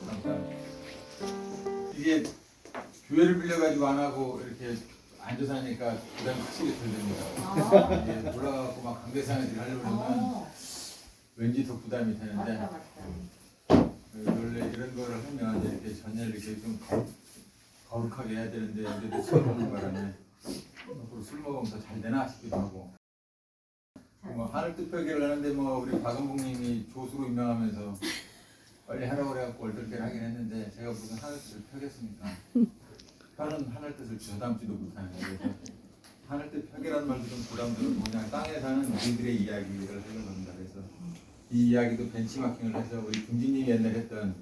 잠깐. 이게 교회를 빌려가지고 안 하고 이렇게 앉아서 하니까 부담이 확실히 덜 됩니다. 이게 올라가고 막 강대상을 하려고 그러면 왠지 더 부담이 되는데 원래 이런 거를 하면 이렇게 전혀를 이렇게 좀 거룩하게 해야 되는데 이제도 술 먹는 바람에 앞으로 술 먹으면 더 잘 되나 싶기도 하고 뭐 하늘 뜻표기를 하는데 뭐 우리 박은봉님이 조수로 유명하면서 빨리 하라고 그래갖고 얼떨결에 하긴 했는데 제가 무슨 하늘 뜻을 펴겠습니까? 펴는 하늘 뜻을 저담지도 못하는 그래서 하늘 뜻 펴기라는 말도 좀 부담스럽고 그냥 땅에 사는 우리들의 이야기를 하려고 합니다. 그래서 이 이야기도 벤치마킹을 해서 우리 김진님이 옛날에 했던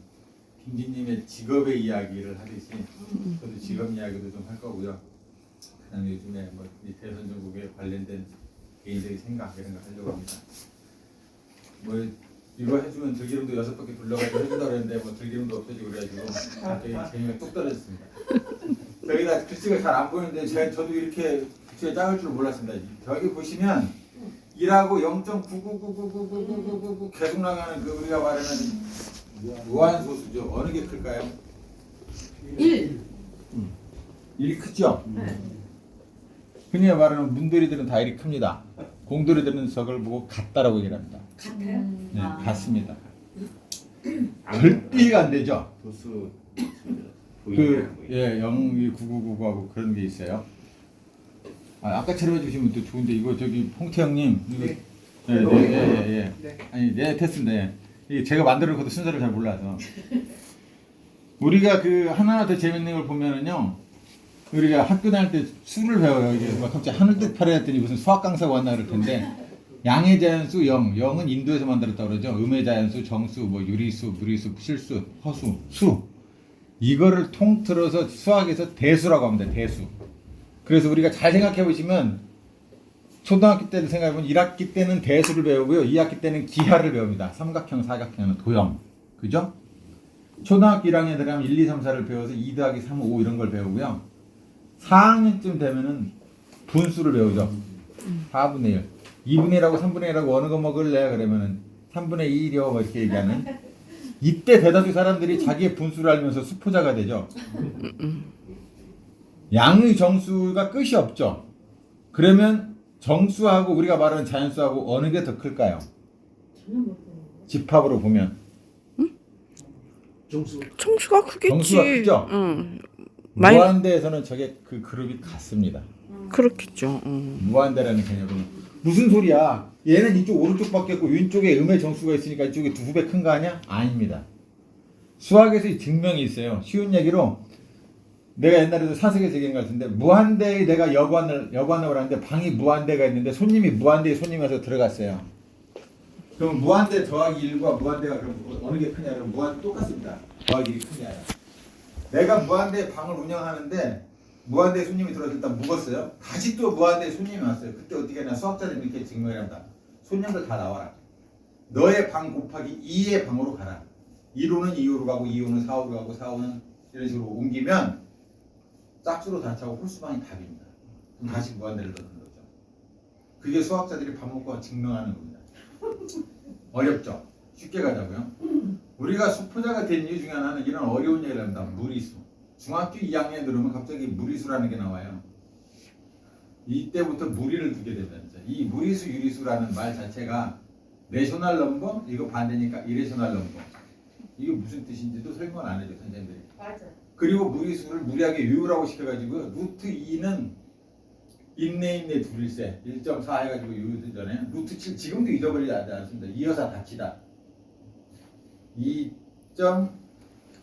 김진님의 직업의 이야기를 하듯이 저도 직업 이야기도 좀 할 거고요. 그다음에 요즘에 뭐 이 대선 정국에 관련된 개인적인 생각 이런 거 하려고 합니다. 뭐 이거 해주면 들기름도 6바퀴 불러가지고 해준다고 했는데 뭐 들기름도 없어지고 그래가지고 갑자기 재미가 뚝 떨어졌습니다. 여기다 글씨가 잘 안 보이는데 저도 이렇게 글씨가 작을 줄 몰랐습니다. 여기 보시면 1하고 0.999999999 계속 나가는 그 우리가 말하는 무한소수죠. 어느 게 클까요? 1. 1이 크죠? 흔히 말하는 문돌이들은 다 1이 큽니다. 공돌이들은 저걸 보고 같다라고 얘기를 합니다. 같아요? 네, 같습니다. 절대가 안 되죠? 도수 예, 02999하고 그런 게 있어요. 아까처럼 해주시면 또 좋은데 이거 저기 홍태형님 이거 예. 아니 됐습니다. 예. 이게 제가 만들어 놓고도 순서를 잘 몰라서 우리가 그 하나 더 재밌는 걸 보면은요. 우리가 학교 다닐 때 수를 배워요. 이게 막 갑자기 하늘 뜻 펴라 했더니 무슨 수학 강사가 왔나 그럴 텐데 양의 자연수 0은 인도에서 만들었다고 그러죠. 음의 자연수, 정수, 뭐 유리수, 무리수, 실수, 허수, 수 이거를 통틀어서 수학에서 대수라고 합니다. 대수. 그래서 우리가 잘 생각해 보시면 초등학교 때를 생각해 보면 1학기 때는 대수를 배우고요. 2학기 때는 기하를 배웁니다. 삼각형, 사각형은 도형. 그죠? 초등학교 1학년 들어가면 1, 2, 3, 4를 배워서 2 더하기 3, 5 이런 걸 배우고요. 4학년쯤 되면은 분수를 배우죠. 4분의 1. 2분의 1하고 3분의 1하고 어느 거 먹을래? 그러면은 3분의 2요. 뭐 이렇게 얘기하는. 이때 대다수 사람들이 자기의 분수를 알면서 수포자가 되죠. 양의 정수가 끝이 없죠. 그러면 정수하고 우리가 말하는 자연수하고 어느 게 더 클까요? 집합으로 보면. 정수가 크겠지. 정수가 크죠? 응. 무한대에서는 저게 그 그룹이 같습니다. 그렇겠죠. 무한대라는 개념은 무슨 소리야? 얘는 이쪽 오른쪽밖에 없고 왼쪽에 음의 정수가 있으니까 이쪽이 2배 큰 거 아니야? 아닙니다. 수학에서 증명이 있어요. 쉬운 얘기로 내가 옛날에도 사색에서 얘기한 것 같은데 무한대에 내가 여관을 하는데 방이 무한대가 있는데 손님이 무한대에 손님이 와서 들어갔어요. 그럼 무한대 더하기 1과 무한대가 그럼 어느 게 크냐? 그럼 무한대 똑같습니다. 더하기 1이 크냐? 내가 무한대 방을 운영하는데 무한대 손님이 들어왔을 때 묵었어요. 다시 또 무한대 손님이 왔어요. 그때 어떻게 하냐? 수학자들이 이렇게 증명을 한다. 손님들 다 나와라. 너의 방 곱하기 2의 방으로 가라. 1호는 2호로 가고 2호는 4호로 가고 4호는 이런 식으로 옮기면 짝수로 다 차고 홀수방이 답입니다. 그럼 다시 무한대를 넣는 거죠. 그게 수학자들이 밥 먹고 증명하는 겁니다. 어렵죠? 쉽게 가자고요. 우리가 수포자가 된 이유 중에 하나는 이런 어려운 얘기를 합니다. 무리수. 중학교 2학년에 들어오면 갑자기 무리수라는 게 나와요. 이때부터 무리를 두게 됩니다. 이 무리수, 유리수라는 말 자체가 레셔널 넘버, 이거 반대니까 이레셔널 넘버. 이게 무슨 뜻인지도 설명을 안 해줘, 선생님들이. 맞아. 그리고 무리수를 무리하게 유라고 시켜가지고 루트 2는 인내 둘일세 1.4 해가지고 유잖아요. 루트 7 지금도 잊어버리지 않습니다. 이여사 다치다.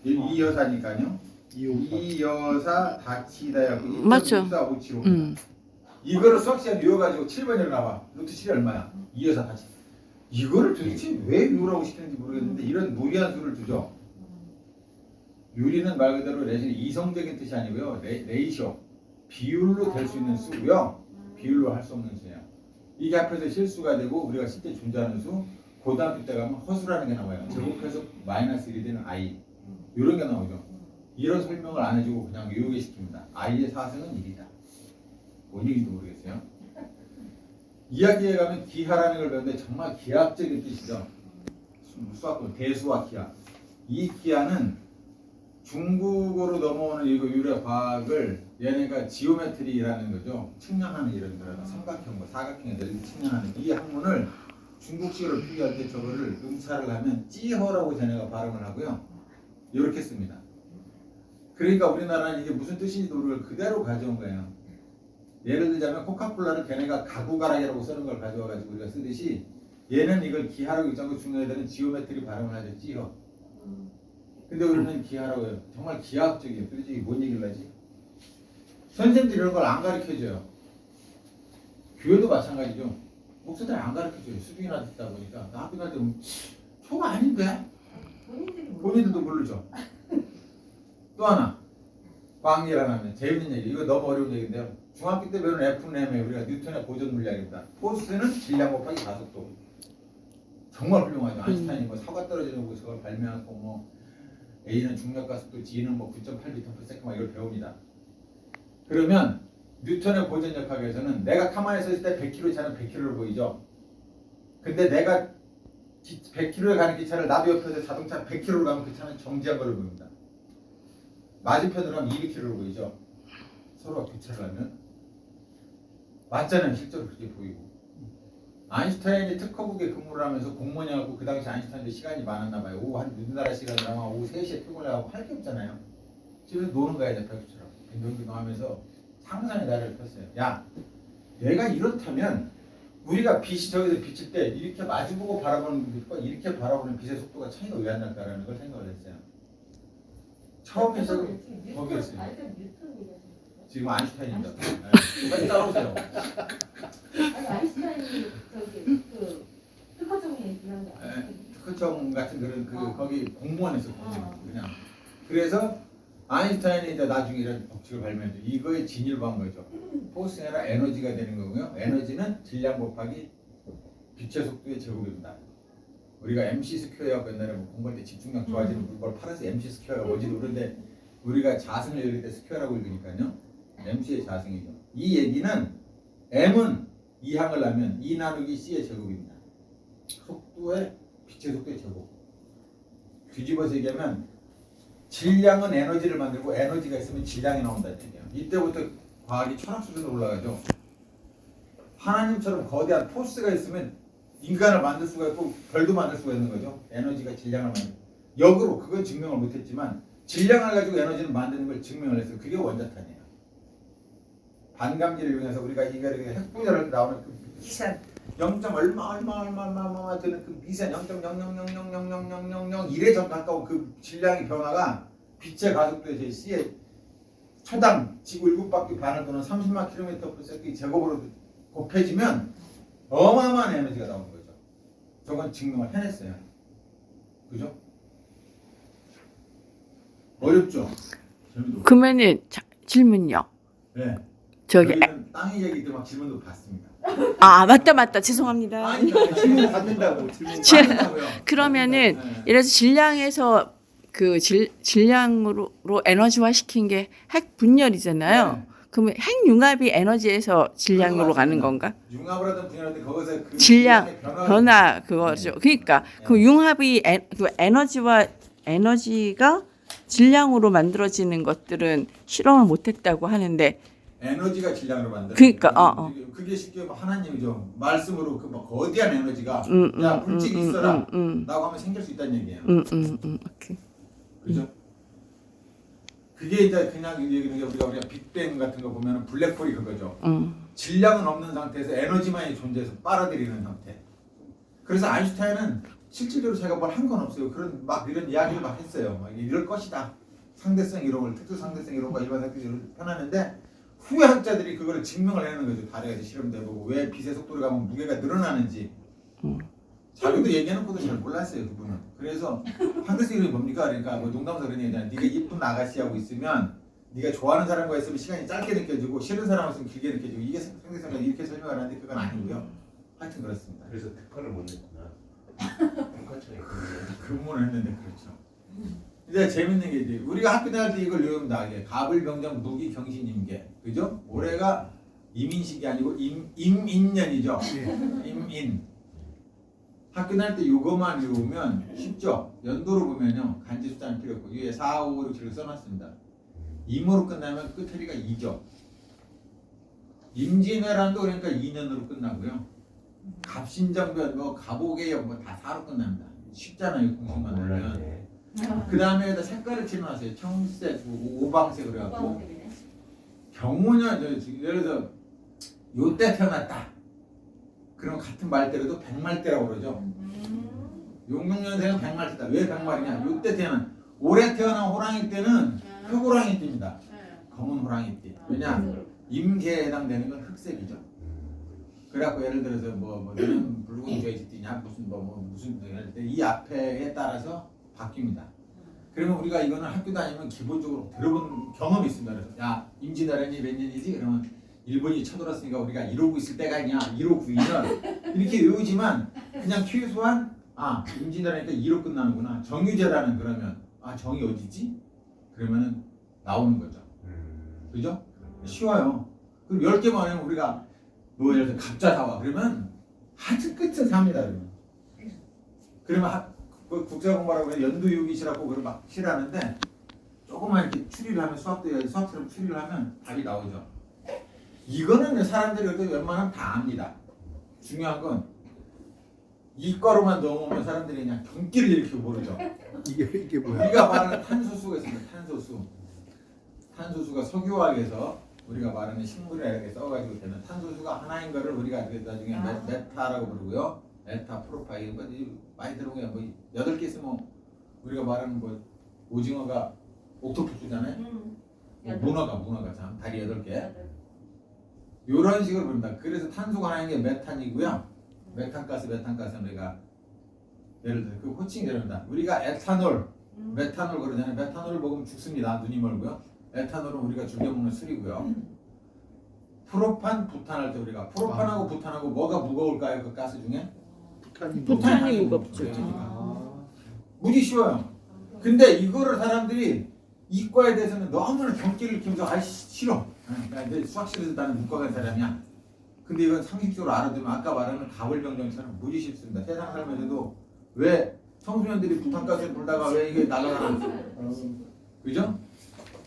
2.2여사니까요. 이여사 다치다야. 맞죠. 2.6457 이거를 수학시간 외워가지고 7번으로 나와. 루트 7이 얼마야? 이여사 다치. 이거를 도대체 왜 유라고 시키는지 모르겠는데 이런 무리한 수를 두죠. 유리는 말 그대로 이성적인 뜻이 아니고요. 레이쇼. 비율로 될 수 있는 수고요. 비율로 할 수 없는 수예요. 이게 앞에서 실수가 되고 우리가 실제 존재하는 수 고등학교 때 가면 허수라는 게 나와요. 제곱해서 마이너스 1이 되는 i 이런 게 나오죠. 이런 설명을 안 해주고 그냥 외우게 시킵니다. i의 사승은 1이다. 뭔 얘기인지 모르겠어요. 2학기에 가면 기하라는 걸 배우는데 정말 기하학적인 뜻이죠. 수학도 대수와 기하. 이 기하는 중국어로 넘어오는 이거 유래 과학을 얘네가 지오메트리라는 거죠. 측량하는 이런 거라는 삼각형, 뭐 사각형에 대해서 측량하는 이 학문을 중국식으로 표기할 때 저거를 응찰을 하면 찌허라고 쟤네가 발음을 하고요. 이렇게 씁니다. 그러니까 우리나라는 이게 무슨 뜻인지도 모르고 그대로 가져온 거예요. 예를 들자면 코카콜라를 걔네가 가구가락이라고 쓰는 걸 가져와가지고 우리가 쓰듯이 얘는 이걸 기하라고 이장고 중요하다는 지오메트리 발음을 하죠. 찌허. 근데 우리는 기하라고 해요. 정말 기하학적이에요. 도대체 뭔 얘기를 하지? 선생님들이 이런 걸 안 가르쳐줘요. 교회도 마찬가지죠. 목사들이 안 가르쳐줘요. 수준이나 듣다 보니까 나 학교 다닐 때 저거 아닌데? 본인들도 모르죠. 또 하나 광리라는 재밌는 얘기. 이거 너무 어려운 얘기인데요. 중학교 때 배우는 F는 우리가 뉴턴의 고전 물리학입니다. 포스는 질량 곱하기 가속도. 정말 훌륭하죠. 아인슈타인이 뭐 사과 떨어지는 곳 그걸 발명하고 뭐 A는 중력과 속도, G는 뭐 9.8m/s 막 이걸 배웁니다. 그러면 뉴턴의 고전 역학에서는 내가 가만히 서 있을 때 100km 차는 100km로 보이죠. 근데 내가 100km에 가는 기차를 나도 옆에서 자동차 100km로 가면 그 차는 정지한 걸로 보입니다. 맞은편으로 가면 200km로 보이죠. 서로가 교차를 하면 맞잖아요. 실제로 그렇게 보이고. 아인슈타인이 특허국에 근무를 하면서 공무원이하고 그 당시 아인슈타인도 시간이 많았나 봐요. 오후 한 우리나라 시간이라면 오후 3시에 퇴근을 하고 할 게 없잖아요. 집에서 노는 거야 이제 벽처럼 빙빙빙 하면서 상상의 나래를 폈어요. 야, 내가 이렇다면 우리가 빛이 저기서 비칠 때 이렇게 마주보고 바라보는 빛과 이렇게 바라보는 빛의 속도가 차이가 왜 안 날까라는 걸 생각을 했어요. 처음에 거기였어요. 지금 아인슈타인입니다. 빨리 따라오세요. 아니 아인슈타인이 저기 그 특허점에 있는 거 아니에요? 특허점 같은 그런 거기 공무원에서 그냥. 그래서 아인슈타인이 이제 나중에 이런 법칙을 발명했죠. 이거의 진일보 한 거죠. 포스가 아니라 에너지가 되는 거고요. 에너지는 질량 곱하기 빛의 속도의 제곱입니다. 우리가 MC 스퀘어하고 옛날에 뭐 공부할 때 집중력 좋아지는 걸 팔아서 MC 스퀘어가 뭔지도 모르는데 우리가 자승을 읽을 때 스퀘어라고 읽으니까요. MC의 자승이죠. 이 얘기는 M은 2항을 하면 2 나누기 C의 제곱입니다. 속도의 빛의 속도의 제곱. 뒤집어서 얘기하면 질량은 에너지를 만들고 에너지가 있으면 질량이 나온다는 얘기예요. 이때부터 과학이 철학 수준으로 올라가죠. 하나님처럼 거대한 포스가 있으면 인간을 만들 수가 있고 별도 만들 수가 있는 거죠. 에너지가 질량을 만들. 역으로 그건 증명을 못했지만 질량을 가지고 에너지를 만드는 걸 증명을 했어요. 그게 원자탄이에요. 반감기를 이용해서 우리가 이게 핵분열할 때 나오는 그 미세한 0. 얼마 되는 그 미세한 0.000000001에 좀 가까운 그 질량의 변화가 빛의 가속도의 제 C의 초당 지구 7바퀴 반을 도는 30만 km/s 제곱으로 곱해지면 어마어마한 에너지가 나오는 거죠. 저건 증명을 해냈어요. 그죠? 어렵죠? 그러면은 질문요. 네. 저기 저희는 땅 얘기 때 막 질문도 받습니다. 맞다 죄송합니다. 아니 질문 받는다고. 받는다고요. 그러면은 네. 이래서 질량에서 그 질량으로 에너지화 시킨 게 핵 분열이잖아요. 네. 그러면 핵 융합이 에너지에서 질량으로 가는 건가? 융합을 하든 분열하든 거기서 그 질량 질량의 변화 그거죠. 네. 그러니까 네. 그 융합이 그 에너지가 질량으로 만들어지는 것들은 실험을 못했다고 하는데. 에너지가 질량으로 만드는. 그러니까 그게 쉽게 하나님이죠. 말씀으로 그 막 거대한 에너지가 야 물질이 있어라 라고 하면 생길 수 있다는 얘기예요. 오케이. 그죠? 그게 이제 그냥 얘기는 게 우리가 빅뱅 같은 거 보면 블랙홀이 그거죠. 질량은 없는 상태에서 에너지만이 존재해서 빨아들이는 상태. 그래서 아인슈타인은 실질적으로 자기가 뭘 한 건 없어요. 그런 막 이런 이야기를 막 했어요. 막 이럴 것이다. 상대성 이론을 특수 상대성 이론과 일반 상대성 이론을 펴놨는데 후에 학자들이 그걸 증명을 해내는 거죠. 달에 가서 실험도 해보고 왜 빛의 속도를 가면 무게가 늘어나는지. 자기도 얘기해놓고도 잘 몰랐어요. 그분은. 그래서 상대성 이론이 뭡니까? 그러니까 뭐 농담삼아 그런 얘기잖아요. 네가 이쁜 아가씨하고 있으면 네가 좋아하는 사람과 있으면 시간이 짧게 느껴지고 싫은 사람하고 있으면 길게 느껴지고 이게 상대성이 이렇게 설명을 하는데 그건 아니고요. 하여튼 그렇습니다. 그래서 특허를 못 냈구나. 특허청에 근무를 했는데 그렇죠. 이제 재밌는 게 이제 우리가 학교 다닐 때 이걸 외웁니다. 가불병정 무기 경신임계. 그죠? 올해가 임인식이 아니고 임인년이죠. 임인. 학교 다닐 때 이거만 외우면 쉽죠? 연도로 보면요. 간지 숫자는 필요 없고 위에 4, 5, 6, 7을 써놨습니다. 임으로 끝나면 끝허리가 2죠. 임진왜란도 그러니까 2년으로 끝나고요. 갑신정변, 뭐 갑오개혁 뭐다 4로 끝납니다. 쉽잖아요. 공식만 하면. 몰랐네. 그 다음에 여기다 색깔을 칠해놨어요. 청색, 오방색 그래갖고 경우는 예를 들어서 요때 태어났다. 그럼 같은 말대로도 백말대라고 그러죠. 용룡년생은 백말대다. 왜 백말이냐? 요때 태어난 올해 태어난 호랑이 때는 흑호랑이 띠입니다. 검은 호랑이 띠. 왜냐? 임계에 해당되는 건 흑색이죠. 그래갖고 예를 들어서 너는 붉은 돼지 띠냐 무슨 이 앞에에 따라서 바뀝니다. 그러면 우리가 이거는 학교 다니면 기본적으로 들어본 경험이 있습니다. 그래서 야 임진왜란이 몇 년이지? 그러면 일본이 쳐들었으니까 우리가 이러고 있을 때가 있냐? 1592년 이렇게 외우지만 그냥 최소한 임진왜란이니까 2로 끝나는구나. 정유재라는 그러면 정이 어디지? 그러면은 나오는 거죠. 그죠? 쉬워요. 그럼 10개만 하면 우리가 예를 들어 갑자 사와 그러면 하트 끝에 삽니다. 그러면 국사 공부하라고 연도 유기시라고 그걸 막 칠하는데 조금만 이렇게 추리를 하면 수학처럼 추리를 하면 답이 나오죠. 이거는 사람들이 그래도 웬만하면 다 압니다. 중요한 건 이과로만 넘어오면 사람들이 그냥 경기를 일으키고 모르죠. 이게 뭐야? 우리가 말하는 탄소수가 있습니다. 탄소수가 석유화학에서 우리가 말하는 식물에 이렇게 써가지고 되는 탄소수가 하나인 거를 우리가 나중에 메타라고 부르고요. 메타, 프로파일 많이 들어본 게 8개 있으면 우리가 말하는 오징어가 옥토퍼스잖아요. 문어가 참 다리 8개. 이런 식으로 부릅니다. 그래서 탄소가 하나인 게 메탄이고요. 메탄가스는 우리가 예를 들어 그 호칭이 이럽니다. 우리가 에탄올, 메탄올 그러잖아요. 메탄올을 먹으면 죽습니다. 눈이 멀고요. 에탄올은 우리가 즐겨 먹는 술이고요. 프로판, 부탄 할 때 우리가 프로판하고 부탄하고 뭐가 무거울까요? 그 가스 중에? 부탄이 무겁죠. 무지 쉬워요. 근데 이거를 사람들이 이과에 대해서는 너무나 경기를 키면서 싫어. 내 수학실에서 나는 문과 간 사람이야. 근데 이건 상식적으로 알아두면 아까 말하는 가불병정처럼 무지 쉽습니다. 세상 살면서도 왜 청소년들이 부탄가스를 불다가 왜 이게 날아가는지 그죠?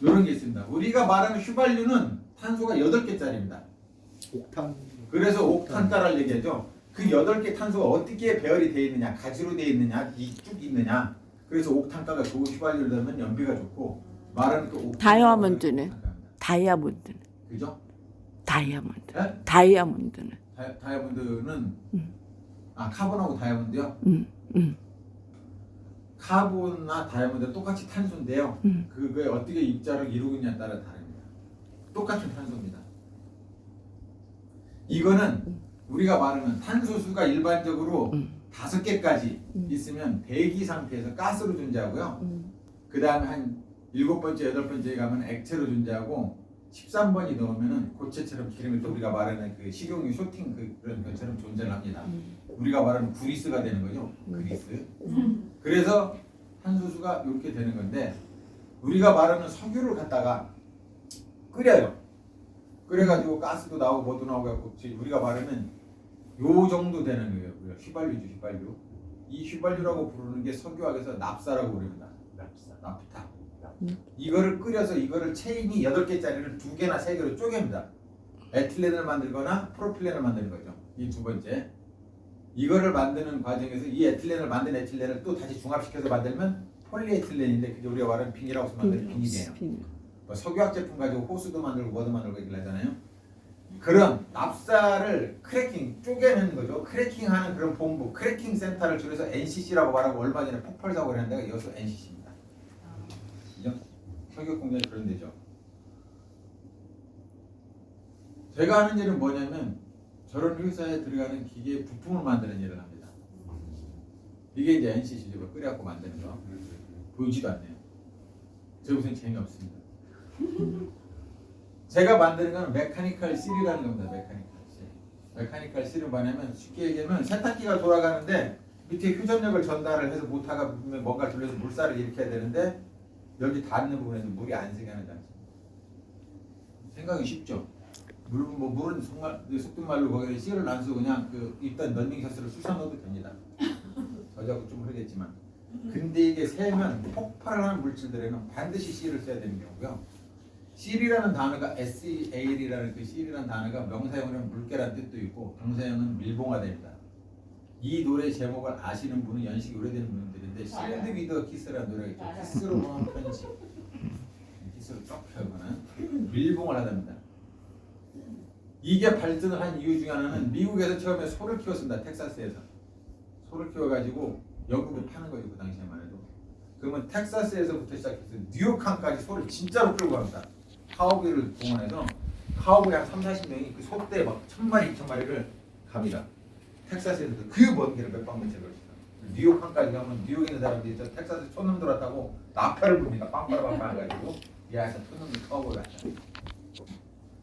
이런 게 있습니다. 우리가 말하는 휘발유는 탄소가 8개짜리입니다. 옥탄. 그래서 옥탄가를 얘기하죠. 그 8개 탄소가 어떻게 배열이 되어 있느냐, 가지로 되어 있느냐, 쭉 있느냐. 그래서 옥탄가가 좋은 휘발유를 넣으면 연비가 좋고 말하는 그 옥탄 다이아몬드는 그죠? 다이아몬드. 네? 다이아몬드는 다이아몬드는 카본하고 다이아몬드요. 음. 카본이나 다이아몬드는 똑같이 탄소인데요. 그거에 어떻게 입자를 이루고 있냐에 따라 다릅니다. 똑같은 탄소입니다. 이거는 우리가 말하는 탄소수가 일반적으로 5개까지 있으면 대기 상태에서 가스로 존재하고요. 그 다음에 한 7번째, 8번째에 가면 액체로 존재하고 13번이 넘으면은 고체처럼 기름이 또 우리가 말하는 그 식용유 쇼팅 그런 것처럼 존재를 합니다. 우리가 말하는 그리스가 되는 거죠. 그리스. 그래서 탄소수가 이렇게 되는 건데 우리가 말하는 석유를 갖다가 끓여요. 끓여가지고 가스도 나오고 뭐도 나오고 갖고 우리가 말하는 요 정도 되는 거예요. 우리가 휘발유죠, 휘발유. 이 휘발유라고 부르는 게 석유학에서 납사라고 부릅니다. 납타. 이거를 끓여서 이거를 체인이 8개짜리를 2개나 3개로 쪼갭니다. 에틸렌을 만들거나 프로필렌을 만드는 거죠. 이 두 번째. 이거를 만드는 과정에서 이 에틸렌을 만든 에틸렌을 또 다시 중합시켜서 만들면 폴리에틸렌인데 그게 우리가 말하는 비닐하우스 만드는 비닐이에요. 석유학 제품 가지고 호스도 만들고 뭐도 만들고 얘기를 하잖아요. 그런 납사를 크래킹 쪼개는 거죠. 크래킹하는 그런 본부 크래킹 센터를 줄여서 NCC라고 말하고 얼마 전에 폭발 사고를 한 데가 이것도 NCC입니다. 석유 공장이 그런 데죠. 제가 하는 일은 뭐냐면 저런 회사에 들어가는 기계 부품을 만드는 일을 합니다. 이게 이제 NCC로 끓여갖고 만드는 거. 보이지도 않네요. 저 무슨 재미없습니다. 제가 만드는 건 메카니컬 실이라는 겁니다. 메카니컬 실은 뭐냐면 쉽게 얘기하면 세탁기가 돌아가는데 밑에 휴전력을 전달을 해서 모터가 뭔가 돌려서 물살을 일으켜야 되는데 여기 닿는 부분에서 물이 안 새게 하는 장치. 생각이 쉽죠. 물은 정말 속된 말로 거기에 실을 안 쓰고 그냥 그 일단 런닝 셔츠를 쑤셔 넣어도 됩니다. 자꾸 좀 흐르겠지만. 근데 이게 새면 폭발하는 물질들에는 반드시 C를 써야 되는 경우고요. C이라는 단어가 SEAL이라는 그 C이라는 단어가 명사형은 물개라는 뜻도 있고 동사형은 밀봉화됩니다. 이 노래 제목을 아시는 분은 연식이 오래되는 분들인데 실드 위더 키스라는 노래가 있죠. 맞아요. 키스로 보는 편지. 키스로 쫙 펴거나 밀봉을 하답니다. 이게 발전을 한 이유 중에 하나는 미국에서 처음에 소를 키웠습니다. 텍사스에서. 소를 키워가지고 영국에 파는 거죠. 그 당시에만 해도. 그러면 텍사스에서부터 시작해서 뉴욕항까지 소를 진짜로 끌고 갑니다. 카우보이를 동원해서 카우보이 한 30-40명이 그 소떼 막 1000마리, 2000마리를 갑니다. 텍사스에서 그 먼 길을 몇 방면째 걸었어요. 뉴욕항까지 가면 뉴욕에 있는 사람들이 저 텍사스 촌놈들 왔다고 나팔을 부릅니다. 빵빵빵빵 해가지고 야에서 촌놈들 카우보이 왔다.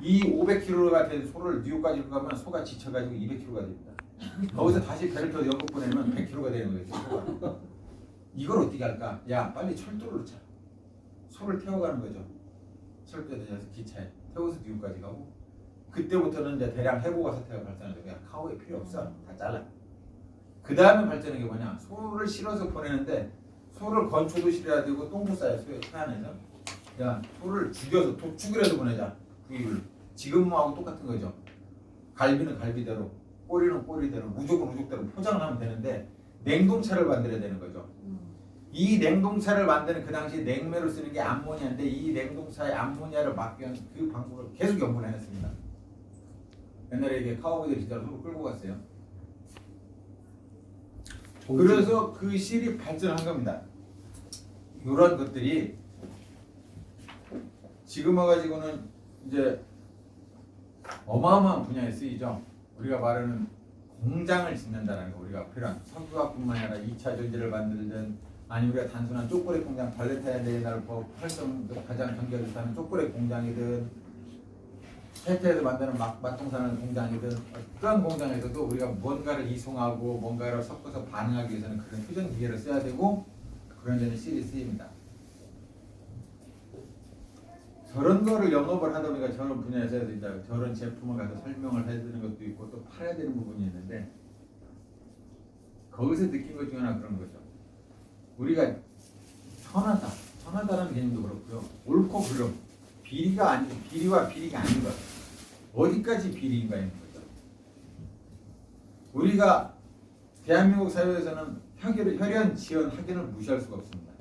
이 500kg가 된 소를 뉴욕까지 가면 소가 지쳐가지고 200kg가 됩니다. 거기서 다시 배를 타고 영국 보내면 100kg가 되는 거예요. 소가. 이걸 어떻게 할까? 야 빨리 철도를 넣자. 소를 태워가는 거죠. 철도에 대해서 기차에 태워서 뉴욕까지 가고 그때부터는 이제 대량 해고가 사태가 발생하죠. 야 카우보이 필요 없어. 다 잘라. 그 다음에 발전한 게 뭐냐? 소를 실어서 보내는데 소를 건초도 실어야 되고 똥도 싸야 소에 태안에서 야 소를 죽여서 죽이라도 보내자. 부위를 지금하고 똑같은 거죠. 갈비는 갈비대로, 꼬리는 꼬리대로, 무조건 무조건대로 포장을 하면 되는데 냉동차를 만들어야 되는 거죠. 이 냉동차를 만드는 그 당시 냉매로 쓰는 게 암모니아인데 이 냉동차에 암모니아를 막기 위한 그 방법을 계속 연구를 해냈습니다. 옛날에 이게 카우보이들이 진짜로 소를 끌고 갔어요. 그래서 그 실이 발전한 겁니다. 이런 것들이 지금 와가지고는 이제 어마어마한 분야에 쓰이죠. 우리가 말하는 공장을 짓는다는 거, 우리가 필요한 석유화뿐만 아니라 2차 전지를 만들든 아니면 우리가 단순한 초콜릿 공장 발렌타인데이날 활성 가장 경계를 초콜릿 공장이든 세태에서 만드는 맛동산을 공장이든 어떤 공장에서도 우리가 뭔가를 이송하고 뭔가를 섞어서 반응하기 위해서는 그런 표정 기계를 써야 되고 그런 데는 실이 쓰입니다. 저런 거를 영업을 하다 보니까 저런 분야에서 이제 저런 제품을 가서 설명을 해드리는 것도 있고 또 팔아야 되는 부분이 있는데 거기서 느낀 것 중에 하나 그런 거죠. 우리가 천하다라는 개념도 그렇고요. 옳고 그름, 비리와 비리가 아닌 것. 어디까지 비리인가 있는 거죠. 우리가 대한민국 사회에서는 혈연, 지연, 학연을 무시할 수가 없습니다.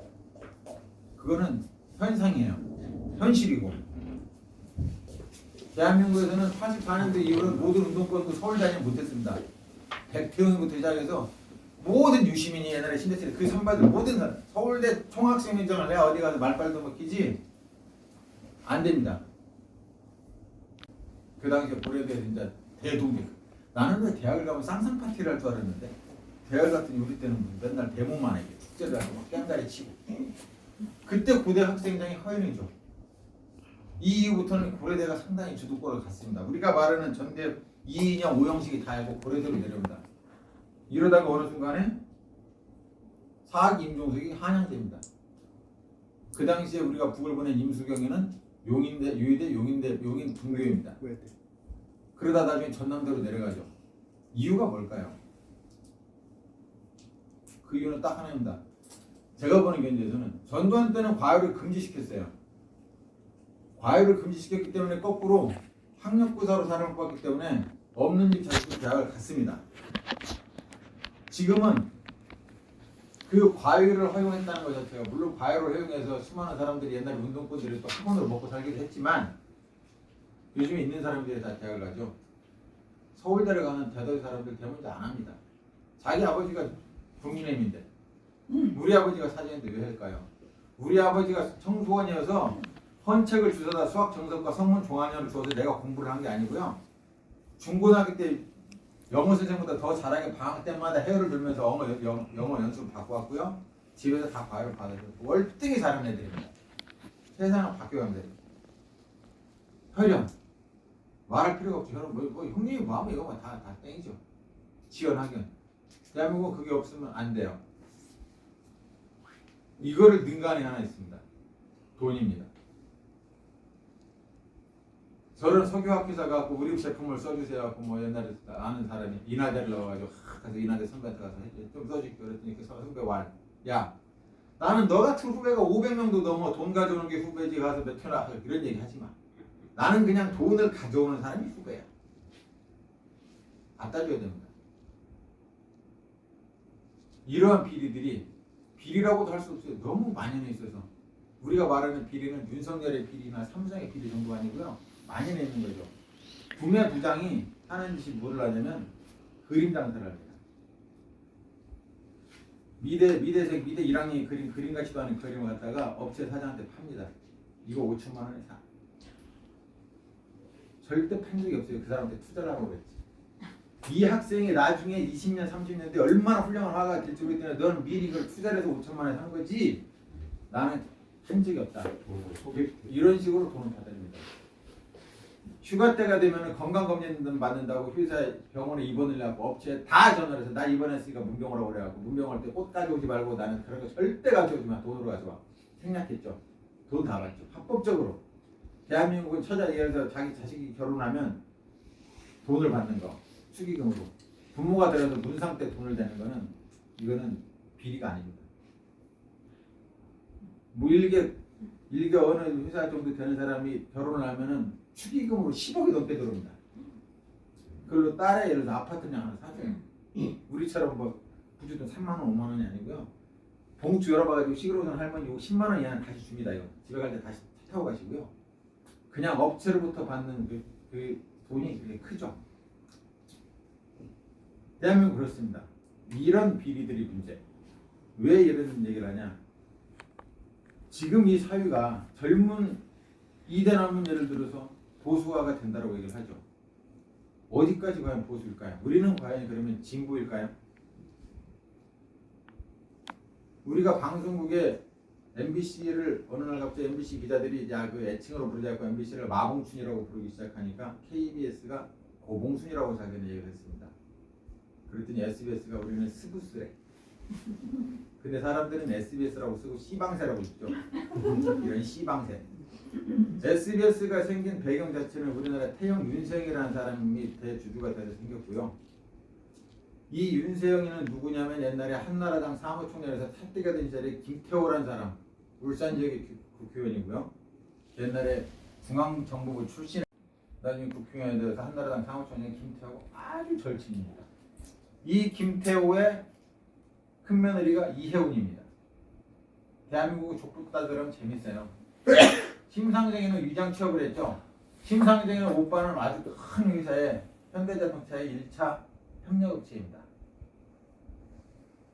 그거는 현상이에요. 현실이고 대한민국에서는 84년도 이후로는 모든 운동권도 서울 다니지 못했습니다. 백태웅부터 시작해서 모든 유시민이 옛날에 신대철이 그 선발들 모든 사람 서울대 총학생회장을 내가 어디 가서 말빨도 먹히지 안 됩니다. 그 당시에 고려대 진짜 대동객. 나는 왜 대학을 가면 쌍쌍 파티를 할 줄 알았는데 대학 같은 우리 때는 맨날 대문만 하게 숙제를 하고 막 깽다리 치고 그때 고대 학생장이 허연이죠. 이 이후부터는 고려대가 상당히 주도권을 갖습니다. 우리가 말하는 전대 이인영, 오영식이 다 알고 고려대로 내려온다. 이러다가 어느 순간에 사학 임종석이 한양대입니다. 그 당시에 우리가 북을 보낸 임수경이는 용인대, 유의대, 용인 분교입니다. 그러다 나중에 전남대로 내려가죠. 이유가 뭘까요? 그 이유는 딱 하나입니다. 제가 보는 견제에서는 전두환 때는 과외를 금지시켰어요. 과외를 금지시켰기 때문에 거꾸로 학력고사로 사람을 뽑았기 때문에 없는 집 자식도 대학을 갔습니다. 지금은 그 과외를 허용했다는 것 자체가 물론 과외를 허용해서 수많은 사람들이 옛날 운동권들이 또 학원으로 먹고 살기도 했지만 요즘에 있는 사람들이 다 대학을 가죠. 서울대를 가는 대도시 사람들 대부분 안 합니다. 자기 아버지가 국민의힘인데 우리 아버지가 사진인데 왜 할까요? 우리 아버지가 청소원이어서 헌책을 주워다 수학 정석과 성문 종합연을 주어서 내가 공부를 한 게 아니고요. 중고등학교 때 영어 선생님보다 더 잘하게 방학 때마다 해열을 들면서 영어 연습을 받고 왔고요. 집에서 다 과외를 받아서 월등히 잘하는 애들입니다. 세상은 바뀌어가면 돼요. 혈연 말할 필요가 없죠. 혈연 뭐 형님이 뭐하면 이거 다 땡이죠. 지연 학연 대한민국은 그게 없으면 안 돼요. 이거를 능가하는 게 하나 있습니다. 돈입니다. 저런 석유학회사 갖고 우리 제품을 써주세요 하고 뭐 옛날에 아는 사람이 인하대를 넣어가지고 가서 인하대 선배한테 가서 좀 써줄게 그랬더니 그 선배 야 나는 너 같은 후배가 500명도 넘어 돈 가져오는 게 후배지 가서 몇 회나 이런 얘기 하지 마. 나는 그냥 돈을 가져오는 사람이 후배야. 갖다 줘야 됩니다. 이러한 비리들이 비리라고도 할 수 없어요. 너무 만연해 있어서 우리가 말하는 비리는 윤석열의 비리나 삼성의 비리 정도 아니고요. 만연해 있는 거죠. 구매 부장이 하는 짓이 뭘 하냐면 그림 장사를 합니다. 미대 1학년이 그림 같지도 않은 그림을 갖다가 업체 사장한테 팝니다. 이거 5천만 원에 사. 절대 판 적이 없어요. 그 사람한테 투자를 하라고 그랬지. 이 학생이 나중에 20년, 30년 뒤에 얼마나 훌륭한 화가 될지 모르겠는데 너는 미리 이걸 투자를 해서 5천만 원에 산 거지 나는 한 적이 없다. 이런 식으로 돈을 받아줍니다. 휴가 때가 되면 건강검진 받는다고 회사에 병원에 입원을 하고 업체에 다 전화를 해서 나 입원했으니까 문병 오라고 그래갖고 문병 올 때 꽃 가져오지 말고 나는 그런 거 절대 가져오지 마. 돈으로 가져와. 생략했죠. 돈 다 받죠. 합법적으로. 대한민국은 예를 들어 자기 자식이 결혼하면 돈을 받는 거. 축의금으로. 부모가 들어서 문상 때 돈을 대는 거는 이거는 비리가 아닙니다. 뭐 일개 어느 회사 정도 되는 사람이 결혼을 하면은 축의금으로 10억이 넘게 들어옵니다. 그걸로 딸의 예를 들어 아파트냐 하나 사줘요. 우리처럼 뭐 부주도 3만 원, 5만 원이 아니고요. 봉투 열어봐가지고 시골에 오는 할머니 이거 10만 원 이하는 다시 줍니다. 이거 집에 갈 때 다시 타고 가시고요. 그냥 업체로부터 받는 그 돈이 그게 크죠. 대한민국 그렇습니다. 이런 비리들이 문제. 왜 이런 얘기를 하냐? 지금 이 사회가 젊은 이대남은 예를 들어서 보수화가 된다고 얘기를 하죠. 어디까지 과연 보수일까요? 우리는 과연 그러면 진보일까요? 우리가 방송국에 MBC를 어느 날 갑자기 MBC 기자들이 그 애칭으로 부르지 않고 MBC를 마봉춘이라고 부르기 시작하니까 KBS가 고봉순이라고 자기는 얘기를 했습니다. 그랬더니 SBS가 우리는 스브스래. 근데 사람들은 SBS라고 쓰고 시방새라고 있죠. 이런 시방새. SBS가 생긴 배경 자체는 우리나라 태영 윤세영이라는 사람이 대주주가 돼서 생겼고요. 이 윤세영이는 누구냐면 옛날에 한나라당 사무총장에서 탈퇴가 된 자리에 김태호라는 사람, 울산 지역의 국회의원이고요. 옛날에 중앙정보부 출신, 나중에 국회의원이 돼서 한나라당 사무총장 김태호 아주 절친입니다. 이 김태호의 큰며느리가 이혜훈입니다. 대한민국 족보 따들으면 재밌어요. 심상정이는 위장 취업을 했죠. 심상정이는 오빠는 아주 큰 회사의 현대자동차의 1차 협력업체입니다.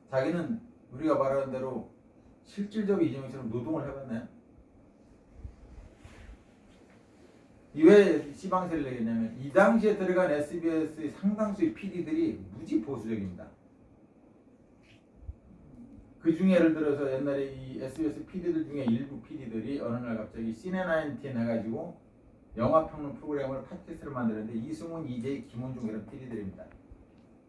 자기는 우리가 말하는 대로 실질적으로 이재명처럼 노동을 해봤나요? 왜 시방세를 내겠냐면 이 당시에 들어간 SBS의 상당수의 PD들이 무지 보수적입니다. 그 중에 예를 들어서 옛날에 이 SBS PD들 중에 일부 PD들이 어느 날 갑자기 시네19 해가지고 영화평론 프로그램을 팟캐스트를 만들었는데 이승훈, 이재희, 김원중 이런 PD들입니다.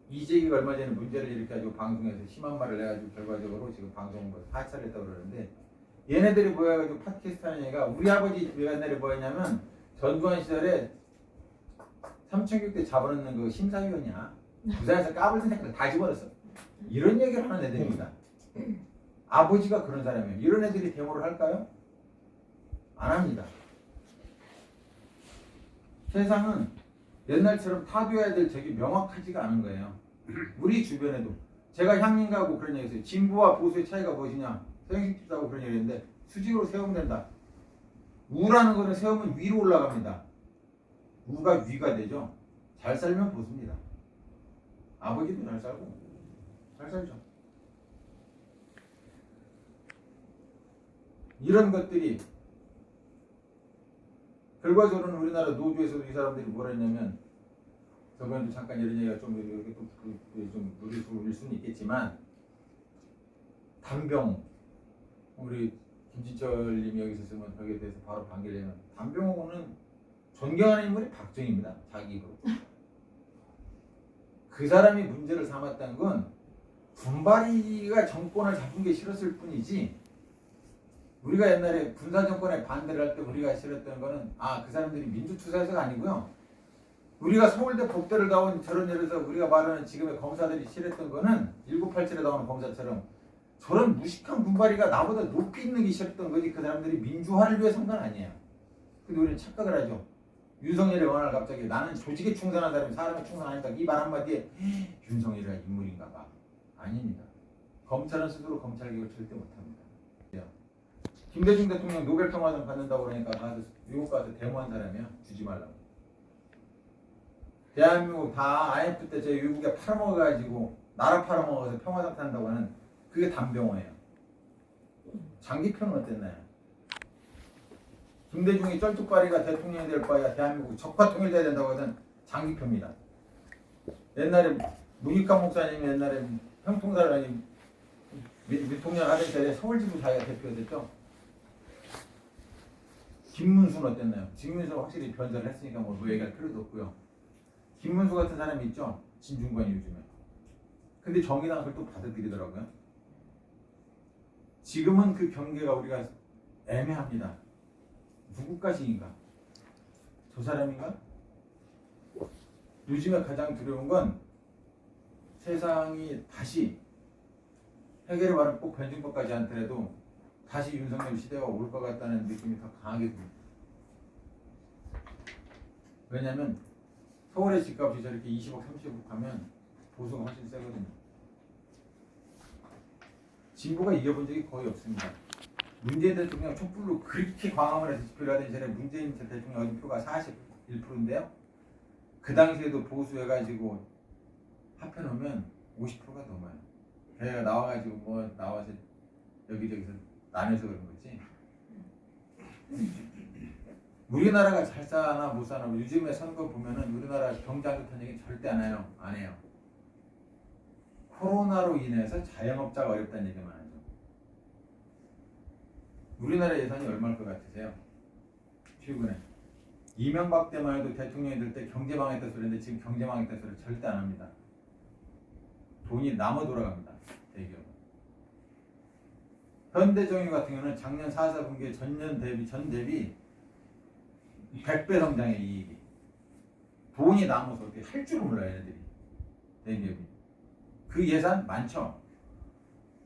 이재희가 얼마 전에 문제를 일으켜가지고 방송에서 심한 말을 해가지고 결과적으로 지금 방송을 하차를 했다고 그러는데 얘네들이 모여가지고 팟캐스트 하는 얘기가 우리 아버지 옛날에 뭐였냐면 전두환 시절에 삼천교 때 잡아놓는 그 심사위원이야. 부산에서 까불던 새끼들 다 집어넣었어. 이런 얘기를 하는 애들입니다. 아버지가 그런 사람이에요. 이런 애들이 데모를 할까요? 안 합니다. 세상은 옛날처럼 타도해야 될 적이 명확하지가 않은 거예요. 우리 주변에도 제가 향민가하고 그런 얘기 했어요. 진보와 보수의 차이가 무엇이냐? 서영식 집사하고 그런 얘기 했는데 수직으로 세우면 된다. 우라는 거는 세우면 위로 올라갑니다. 우가 위가 되죠. 잘 살면 보수입니다. 아버지도 잘 살고 잘 살죠. 이런 것들이 결과적으로는 우리나라 노조에서도 이 사람들이 뭐라 했냐면 저번에도 잠깐 이런 얘기가 좀 이렇게 좀 노리수일 수는 있겠지만 단병 우리 김진철님이 여기 있었으면 거기에 대해서 바로 반기를 내면 단병호는 존경하는 인물이 박정희입니다. 자기 입으로. 그 사람이 문제를 삼았다는 건 군바리가 정권을 잡은 게 싫었을 뿐이지 우리가 옛날에 군사정권에 반대를 할 때 우리가 싫었던 거는 그 사람들이 민주투사해서가 아니고요. 우리가 서울대 법대를 나온 저런 예를 들어서 우리가 말하는 지금의 검사들이 싫었던 거는 1987에 나오는 검사처럼 저런 무식한 군발이가 나보다 높이 있는 게 싫었던 거지 그 사람들이 민주화를 위해서 한 건 아니에요. 근데 우리는 착각을 하죠. 윤석열의 원한을 갑자기 나는 조직에 충성한 사람이 사람에 충성하니까 이 말 한마디에 윤석열이가 인물인가 봐. 아닙니다. 검찰은 스스로 검찰개혁을 절대 못합니다. 김대중 대통령 노벨평화상 받는다고 그러니까 가서 미국 가서 데모한 사람이야. 주지 말라고. 대한민국 다 IMF 때 저희 미국에 팔아먹어가지고 나라 팔아먹어서 평화상 탄다고 하는 그게 담병호예요. 장기표는 어땠나요? 김대중이 쩔뚝발이가 대통령이 될 바에야 대한민국 적화 통일돼야 된다고 하던 장기표입니다. 옛날에 문익환 목사님이 옛날에 형통사를 대통령 하던 때에 서울지부 자기가 대표였죠. 김문수는 어땠나요? 김문수는 확실히 변절을 했으니까 뭐 얘기할 필요도 없고요. 김문수 같은 사람이 있죠. 진중권이 요즘에. 근데 정의당 그걸 또 받아들이더라고요. 지금은 그 경계가 우리가 애매합니다. 누구까지인가? 저 사람인가? 요즘에 가장 두려운 건 세상이 다시 해결의 말은 꼭 변증법까지 않더라도 다시 윤석열 시대가 올 것 같다는 느낌이 더 강하게 듭니다. 왜냐하면 서울의 집값이 저렇게 20억, 30억 하면 보수가 훨씬 세거든요. 진보가 이겨본 적이 거의 없습니다. 문재인 대통령 촛불로 그렇게 광화문에서 집회를 하던 전에 문재인 대통령 얻은표가 41%인데요. 그 당시에도 보수해가지고 합해놓으면 50%가 넘어요. 걔가 나와가지고 뭐 나와서 여기저기서 나눠서 그런 거지. 우리나라가 잘 사나 못 사나 요즘에 선거 보면은 우리나라 경제 안 좋다는 얘기 절대 안 해요. 안 해요. 코로나로 인해서 자영업자가 어렵다는 얘기만 하죠. 우리나라 예산이 얼마일 것 같으세요? 최근에 이명박 때만 해도 대통령이 될 때 경제 망했다 소리인데 지금 경제 망했다 소리 절대 안 합니다. 돈이 남아 돌아갑니다. 대기업은. 현대정유 같은 경우는 작년 4분기에 전 대비 100배 성장의 이익이. 돈이 남아서 어떻게 할 줄을 몰라요, 얘네들이. 대기업이. 그 예산 많죠.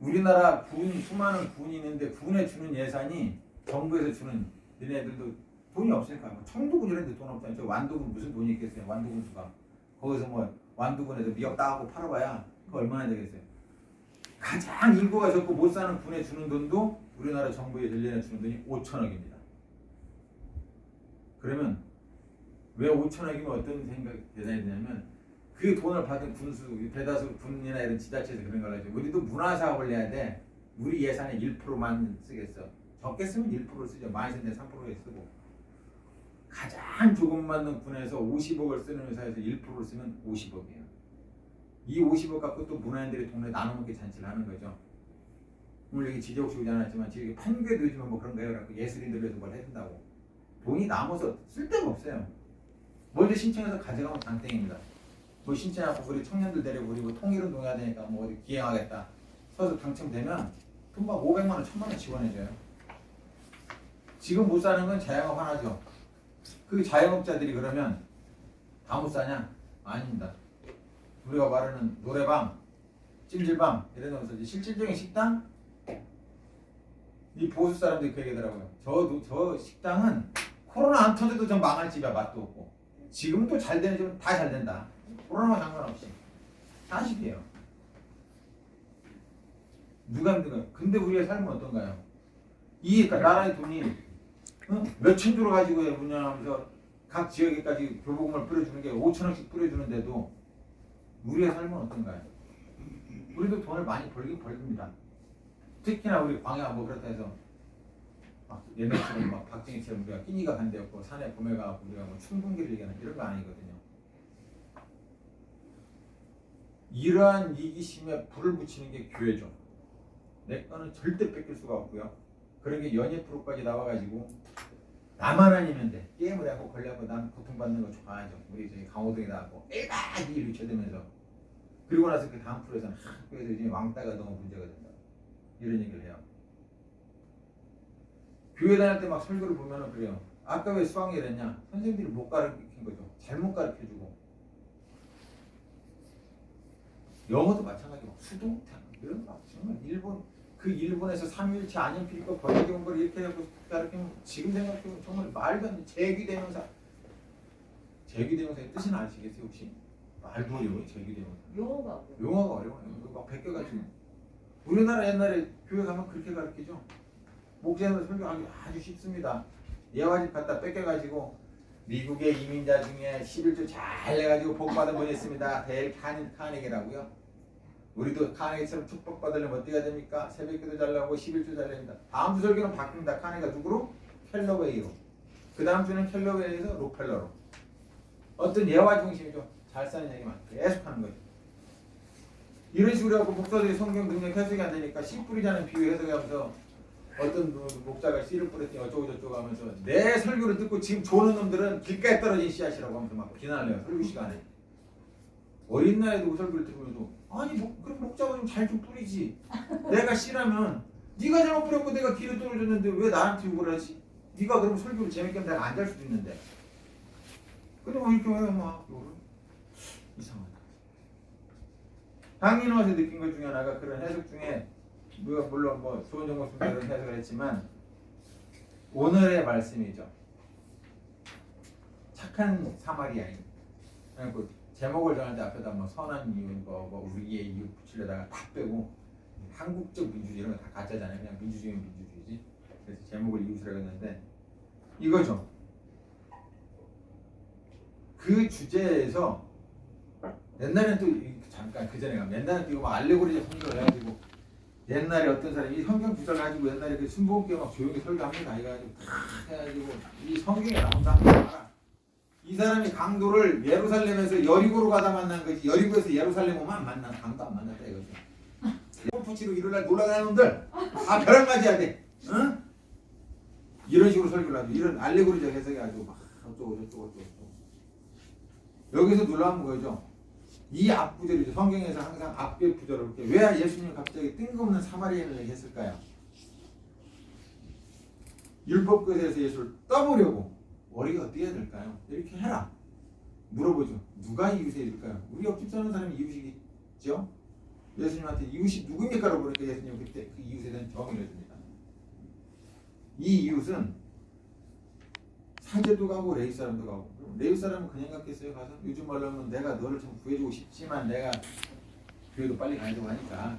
우리나라 수많은 군이 있는데 군에 주는 예산이 정부에서 주는 얘네들도 돈이 없으니까 뭐 청도군 이런 데 돈 없다니 저 완도군 무슨 돈이 있겠어요. 완도군 수가. 거기서 뭐 완도군에서 미역 따고 팔아봐야 그거 얼마나 되겠어요. 가장 인구가 적고 못 사는 군에 주는 돈도 우리나라 정부에 1년에 주는 돈이 5천억입니다. 그러면 왜 5천억이면 어떤 생각이 되냐면 그 돈을 받은 군수, 대다수 군이나 이런 지자체에서 그런 걸 하죠. 우리도 문화사업을 내야 돼. 우리 예산의 1%만 쓰겠어. 적게 쓰면 1%를 쓰죠. 많이 쓰면 3%에 쓰고. 가장 조금 받는 군에서 50억을 쓰는 회사에서 1%를 쓰면 50억이에요. 이 50억 갖고 또 문화인들이 동네 나눠먹기 잔치를 하는 거죠. 오늘 여기 지적 오지 않았지만 지금 판교에도 요즘은 뭐 그런 거 해갖고 예술인들 위해서 뭘 해준다고. 돈이 남아서 쓸 데가 없어요. 먼저 신청해서 가져가면 장땡입니다. 뭐 신청하고 우리 청년들 데리고 우리 뭐 통일운동 해야 되니까 뭐 어디 기행하겠다 서서 당첨되면 돈 막 500만 원, 1000만 원 지원해줘요. 지금 못 사는 건 자영업 하나죠. 그 자영업자들이 그러면 다 못 사냐? 아닙니다. 우리가 말하는 노래방, 찜질방 이런 데서 실질적인 식당 이 보수 사람들이 그 얘기하더라고요. 저 식당은 코로나 안 터져도 좀 망할 집이야. 맛도 없고. 지금 또 잘 되는 집은 다 잘 된다. 코로나 상관없이. 사실이에요. 누가 힘든가요? 근데 우리의 삶은 어떤가요? 이 나라의 돈이 몇천 조를 가지고 운영하면서 각 지역에까지 교보금을 뿌려주는 게 5천억씩 뿌려주는데도 우리의 삶은 어떤가요? 우리도 돈을 많이 벌긴 벌립니다. 특히나 우리 광야 뭐 그렇다 해서 막 옛날처럼 막 박정희처럼 우리가 끼니가 간대였고 산에 봄에 가고 우리가 뭐 춘분기를 얘기하는 이런 거 아니거든요. 이러한 이기심에 불을 붙이는 게 교회죠. 내 거는 절대 뺏길 수가 없고요. 그런 게 연예 프로까지 나와가지고 나만 아니면 돼. 게임을 하고 걸려고 난 고통받는 거 좋아하죠. 우리 저기 강호동이 나왔고 1박 2일 유쳐되면서 그리고 나서 그 다음 프로에서는 학교에서 이제 왕따가 너무 문제가 된다. 이런 얘기를 해요. 교회 다닐 때 막 설교를 보면은 그래요. 아까 왜 수학여행 했냐? 선생님들이 못 가르친 거죠. 잘못 가르쳐주고. 영어도 마찬가지고 수동태 이런 거 정말 일본에서 3일치 안연필법 번역 연구를 이렇게 하고 가르치면 지금 생각해보면 정말 말도 안 돼. 제귀대명사의 뜻은 아시겠어요 혹시? 말도 어려워요 제귀대명사. 용어가 어려워요. 막 베껴가지고. 우리나라 옛날에 교회 가면 그렇게 가르치죠. 목사님들 설교하기 아주 쉽습니다. 예화집 갖다 뺏겨가지고 미국의 이민자 중에 11조 잘 내가지고 복받은 분이 있습니다. 데일 카네기라고요. 우리도 카네기처럼 축복받으려면 어떻게 해야 됩니까? 새벽기도 잘 나오고 11조 잘 냅니다. 다음 주 설교는 바뀝니다. 카네기가 누구로? 켈러웨이로. 그 다음 주는 켈러웨이에서 록펠러로. 어떤 예화 중심이죠. 잘 사는 얘기만 계속 하는 거죠. 이런 식으로 하고 목사들이 성경 능력 해석이 안 되니까 씨 뿌리자는 비유 해석하면서 어떤 목자가 씨를 뿌렸더니 어쩌고 저쩌고 하면서 내 설교를 듣고 지금 조는 놈들은 길가에 떨어진 씨앗이라고 하면서 막 비난해요. 설교 시간에. 어린 나이에 그 설교를 들으면서 아니 그럼 목자가 좀 잘 좀 뿌리지. 내가 씨라면 네가 잘못 뿌렸고 내가 길에 떨어졌는데 왜 나한테 욕을 하지? 네가 그럼 설교를 재밌게 하면 내가 안 잘 수도 있는데. 근데 뭐 이렇게 왜 막 욕을 이상하다. 강의 와서 느낀 것 중에 하나가 그런 해석 중에 물론 뭐 좋은 정보 순서로 해석을 했지만 오늘의 말씀이죠. 착한 사마리아인. 그 제목을 정할 때 앞에다 뭐 선한 이유, 뭐 우리의 이유 붙이려다가 다 빼고 한국적 민주주의 이런 거 다 가짜잖아요. 그냥 민주주의는 민주주의지. 그래서 제목을 이웃이라고 했는데 이거죠. 그 주제에서 옛날에는 또 잠깐 그 전에 가면 옛날에는 또 이거 막 알레고리적 성경을 해가지고 옛날에 어떤 사람이 이 성경 구절 가지고 옛날에 그 순복음교회 막 조용히 설교합니다. 해가지고 탁 해가지고 이 성경에 나온다. 이 사람이 강도를 예루살렘에서 여리고로 가다 만난 거지. 여리고에서 예루살렘 오면 만나 강도 안 만났다 이거지. 푸치로 일요일날 놀러가는 놈들 다 벼락 맞아야 돼. 응? 이런 식으로 설교를 하죠. 이런 알레고리적 해석이 아주 막 어쩌고 여기서 놀라운 거죠. 이 앞부절이죠. 성경에서 항상 앞에 부절을 이렇게 왜 예수님이 갑자기 뜬금없는 사마리아인을 얘기했을까요? 율법교에서 예수를 떠보려고 우리가 어떻게 해야 될까요? 이렇게 해라 물어보죠. 누가 이웃일까요? 우리 옆집 사는 사람이 이웃이겠죠? 예수님한테 이웃이 누굽니까? 라고 그러니까 예수님 그때 그 이웃에 대한 정의를 해줍니다. 이 이웃은 사제도 가고 레위 사람도 가고. 레위 사람은 그냥 갔겠어요? 가서 요즘 말로 하면 내가 너를 좀 구해주고 싶지만 내가 교회도 빨리 가야되고 하니까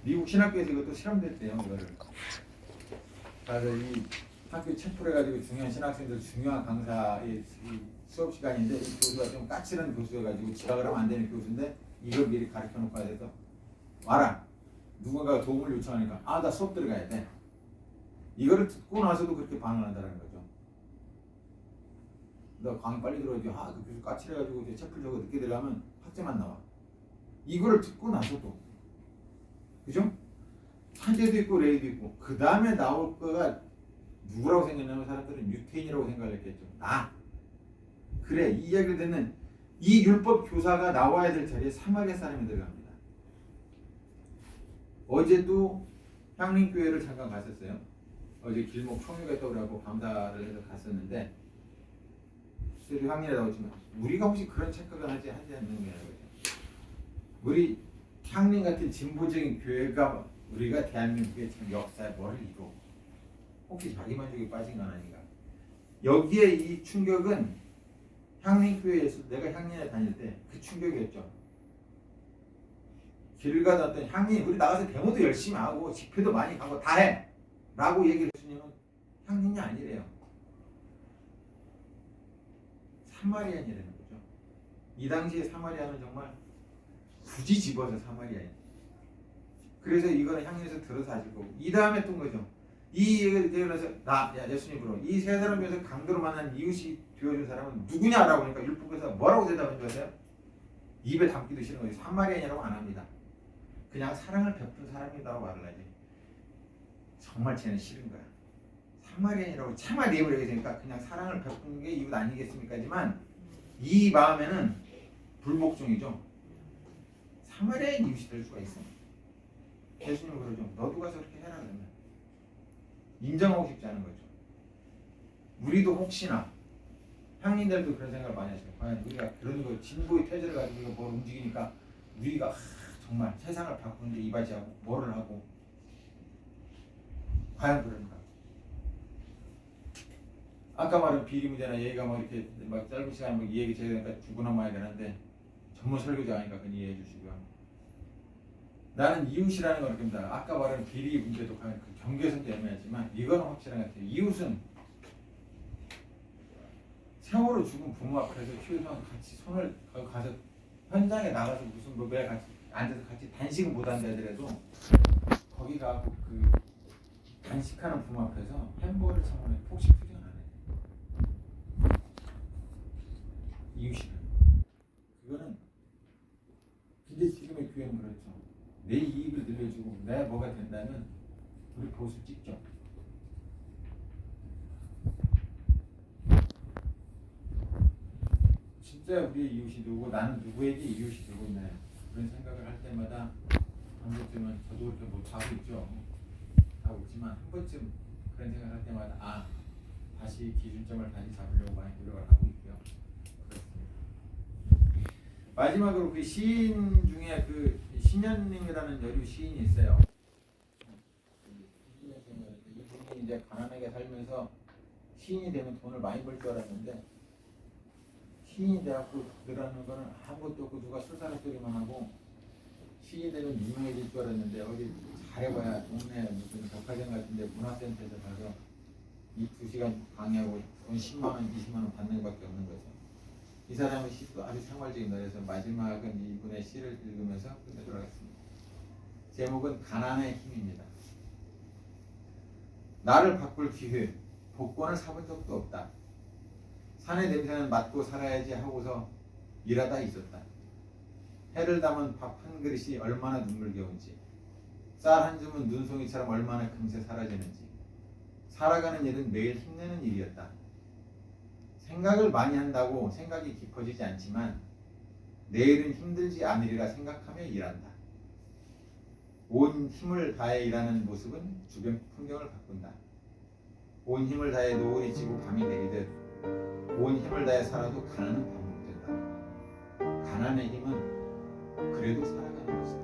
미국 신학교에서 이것도 실험됐대요. 이거를 그래서 이 학교 체포해가지고 중요한 신학생들 중요한 강사의 수업 시간인데 이 교수가 좀 까칠한 교수여가지고 지각을 하면 안 되는 교수인데 이걸 미리 가르쳐놓고 해야 돼서 와라. 누군가가 도움을 요청하니까 나 수업 들어가야 돼. 이거를 듣고 나서도 그렇게 반응한다는 거죠. 너 강의 빨리 들어야지. 그 교수 까칠해가지고 체플 저거 늦게 들어가면 학점만 나와. 이거를 듣고 나서도 그죠? 사제도 있고 레위도 있고 그 다음에 나올 거가 누구라고 생각하냐면 사람들은 유태인이라고 생각을 했겠죠. 그래 이 이야기를 듣는 이 율법 교사가 나와야 될 자리에 사마리아 사람이 들어갑니다. 어제도 향림교회를 잠깐 갔었어요. 어제 길목 총회가 있다고 그러고 감사를 해서 갔었는데 그래도 향림에 나오지만 우리가 혹시 그런 착각을 하지 않는 거예요. 우리 향림 같은 진보적인 교회가 우리가 대한민국의 참 역사에 뭘 이루 혹시 자기만족에 빠진 건 아닌가. 여기에 이 충격은 향림교회에서 내가 향림에 다닐 때 그 충격이었죠. 길 가다 어떤 향림 우리 나가서 데모도 열심히 하고 집회도 많이 가고 다 해 라고 얘기를 해주시면 향림이 아니래요. 사마리아인이라는 거죠. 이 당시에 사마리아는 정말 굳이 집어서 사마리아인. 그래서 이거는 향림에서 들어서 하실 거고 이 다음에 뜬 거죠. 이 얘기를 대면서 예수님으로 이 세 사람 중에서 강도로 만난 이웃이 되어준 사람은 누구냐라고 하니까 율법에서 뭐라고 대답한 줄 아세요? 입에 담기도 싫은 거지. 사마리아인이라고 안 합니다. 그냥 사랑을 베푼 사람이라고 말을 하지. 정말 쟤는 싫은 거야. 사마리아인이라고 차마 내버려 얘기하니까 그냥 사랑을 베푼 게 이웃 아니겠습니까? 하지만 이 마음에는 불복종이죠. 사마리아인 이웃이 될 수가 있어. 예수님은 그러죠. 너도 가서 그렇게 해라 그러면. 인정하고 싶지 않은 거죠. 우리도 혹시나 형님들도 그런 생각을 많이 하시고 과연 우리가 그런 거 진보의 태제를 가지고 우리가 뭘 움직이니까 우리가 정말 세상을 바꾸는데 이바지하고 뭐를 하고 과연 그런가? 아까 말한 비리무대나 얘기가 뭐 이렇게 막 짧은 시간에 뭐 이 얘기 제가 두고 넘어야 되는데 전문 설교자니까 그건 이해해 주시고요. 나는 이웃이라는 걸 느낀다. 아까 말한 비리 문제도 과연 그 경계선도 애매하지만 이거는 확실한 것 같아요. 이웃은 세월호 죽은 부모 앞에서 최소한 같이 손을 가서 현장에 나가서 무슨 뭐 매일 같이 앉아서 같이 단식은 못 한다 하더라도 거기 가고 그 단식하는 부모 앞에서 햄버거를 처음에 폭식 투쟁을 안 해. 이웃이는 그거는 근데 지금의 교회는 그렇죠. 내 이익을 늘려주고 내가 뭐가 된다면 우리 보수 찍죠. 진짜 우리의 이웃이 누구, 나는 누구에게 이웃이 되고 있나요? 그런 생각을 할 때마다 한 번쯤은 저도 이렇게 못하고 있죠. 하고 있지만 한 번쯤 그런 생각을 할 때마다 아 다시 기준점을 다시 잡으려고 많이 노력을 하고 있고요. 그렇습니다. 마지막으로 그 시인 중에 그 신현님이라는 여류 시인이 있어요. 이분이 이제 가난하게 살면서 시인이 되면 돈을 많이 벌 줄 알았는데 시인이 돼갖고 그러는 거는 아무것도 없고 누가 술사람 소리만 하고 시인이 되면 유명해질 줄 알았는데 어디 잘해봐야 동네 무슨 백화점 같은데 문화센터에서 가서 이 2시간 강의하고 돈 10만 원, 20만 원 받는 것밖에 없는 거죠. 이 사람의 시도 아주 생활적인 노래에서 마지막은 이분의 시를 읽으면서 끝내도록 하겠습니다. 제목은 가난의 힘입니다. 나를 바꿀 기회, 복권을 사본 적도 없다. 산의 냄새는 맡고 살아야지 하고서 일하다 있었다. 해를 담은 밥 한 그릇이 얼마나 눈물겨운지, 쌀 한 줌은 눈송이처럼 얼마나 금세 사라지는지, 살아가는 일은 매일 힘내는 일이었다. 생각을 많이 한다고 생각이 깊어지지 않지만 내일은 힘들지 않으리라 생각하며 일한다. 온 힘을 다해 일하는 모습은 주변 풍경을 바꾼다. 온 힘을 다해 노을이 지고 밤이 내리듯 온 힘을 다해 살아도 가난은 반복된다. 가난의 힘은 그래도 살아가는 것이다.